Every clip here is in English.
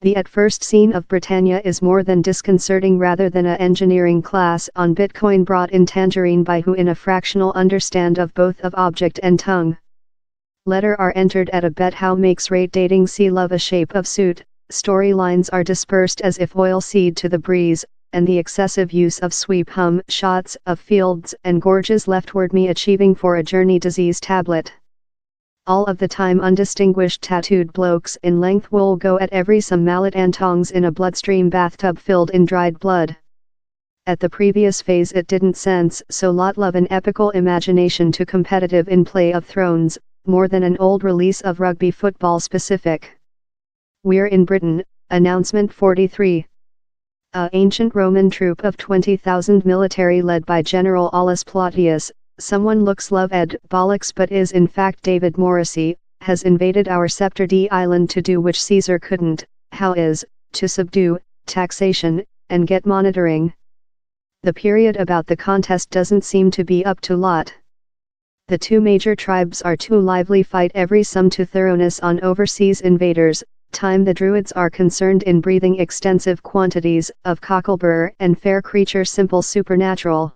The at first scene of Britannia is more than disconcerting rather than a engineering class on Bitcoin brought in tangerine by who in a fractional understand of both of object and tongue. Letter are entered at a bet how makes rate dating see love a shape of suit, storylines are dispersed as if oil seed to the breeze, and the excessive use of sweep hum shots of fields and gorges leftward me achieving for a journey disease tablet. All of the time undistinguished tattooed blokes in length will go at every some mallet and tongs in a bloodstream bathtub filled in dried blood. At the previous phase it didn't sense so lot love an epical imagination to competitive in Play of Thrones, more than an old release of rugby football specific. We're in Britain, announcement 43. A ancient Roman troop of 20,000 military led by General Aulus Plautius, someone looks love ed bollocks but is in fact David Morrissey, has invaded our scepter D island to do which Caesar couldn't, how is, to subdue, taxation, and get monitoring. The period about the contest doesn't seem to be up to lot. The two major tribes are too lively fight every some to thoroughness on overseas invaders, time the Druids are concerned in breathing extensive quantities of cocklebur and fair creature simple supernatural.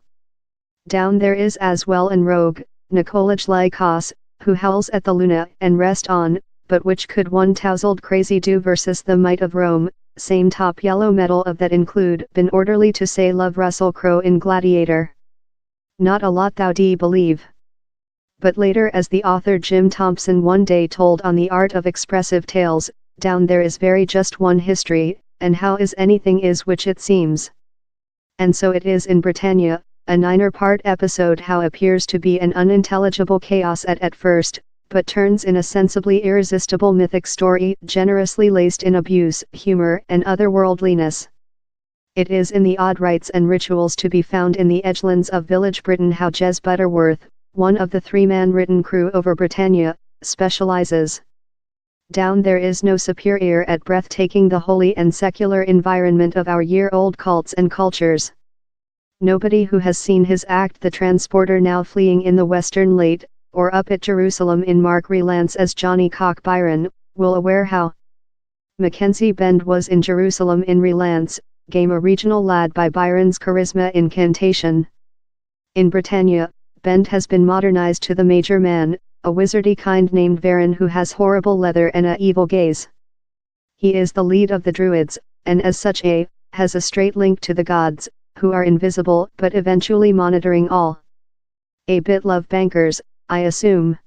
Down there is as well an rogue, Nicolaj Lykos, who howls at the Luna and rest on, but which could one tousled crazy do versus the might of Rome, same top yellow medal of that include been orderly to say love Russell Crowe in Gladiator. Not a lot thou d believe. But later as the author Jim Thompson one day told on the art of expressive tales, down there is very just one history, and how is anything is which it seems. And so it is in Britannia, a 9-part episode how appears to be an unintelligible chaos at first, but turns in a sensibly irresistible mythic story generously laced in abuse, humor and otherworldliness. It is in the odd rites and rituals to be found in the edgelands of village Britain how Jez Butterworth, one of the 3-man written crew over Britannia, specializes. Down there is no superior at breathtaking the holy and secular environment of our year-old cults and cultures. Nobody who has seen his act The Transporter now fleeing in the Western Late, or up at Jerusalem in Mark Rylance as Johnny Cock Byron, will aware how Mackenzie Bend was in Jerusalem in Rylance, game a regional lad by Byron's charisma incantation. In Britannia, Bend has been modernized to the major man, a wizardy kind named Varen who has horrible leather and a evil gaze. He is the lead of the Druids, and as such has a straight link to the gods, who are invisible but eventually monitoring all. A bit love bankers, I assume.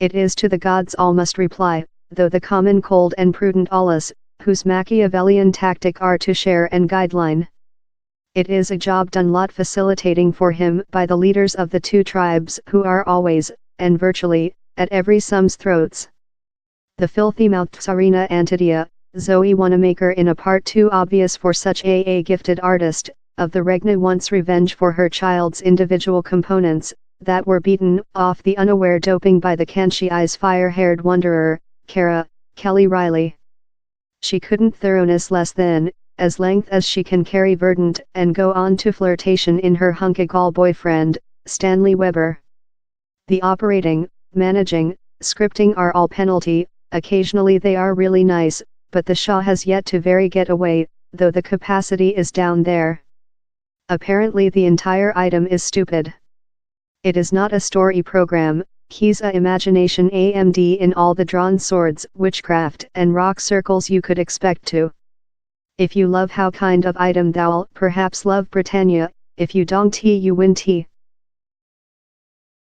It is to the gods all must reply, though the common cold and prudent Aulus, whose Machiavellian tactic are to share and guideline. It is a job done lot facilitating for him by the leaders of the two tribes who are always, and virtually, at every some's throats. The filthy-mouthed Tsarina Antidia, Zoe Wanamaker in a part too obvious for such a gifted artist, of the Regna wants revenge for her child's individual components, that were beaten off the unaware doping by the Canchi-eyes fire-haired wanderer, Cara, Kelly Riley. She couldn't thoroughness less than, as length as she can carry verdant and go on to flirtation in her hunky-gall boyfriend, Stanley Weber. The operating, managing, scripting are all penalty, occasionally they are really nice, but the Shah has yet to very get away, though the capacity is down there. Apparently the entire item is stupid. It is not a story program, he's a imagination AMD in all the drawn swords, witchcraft and rock circles you could expect to. If you love how kind of item thou'll perhaps love Britannia, if you don't you win tea.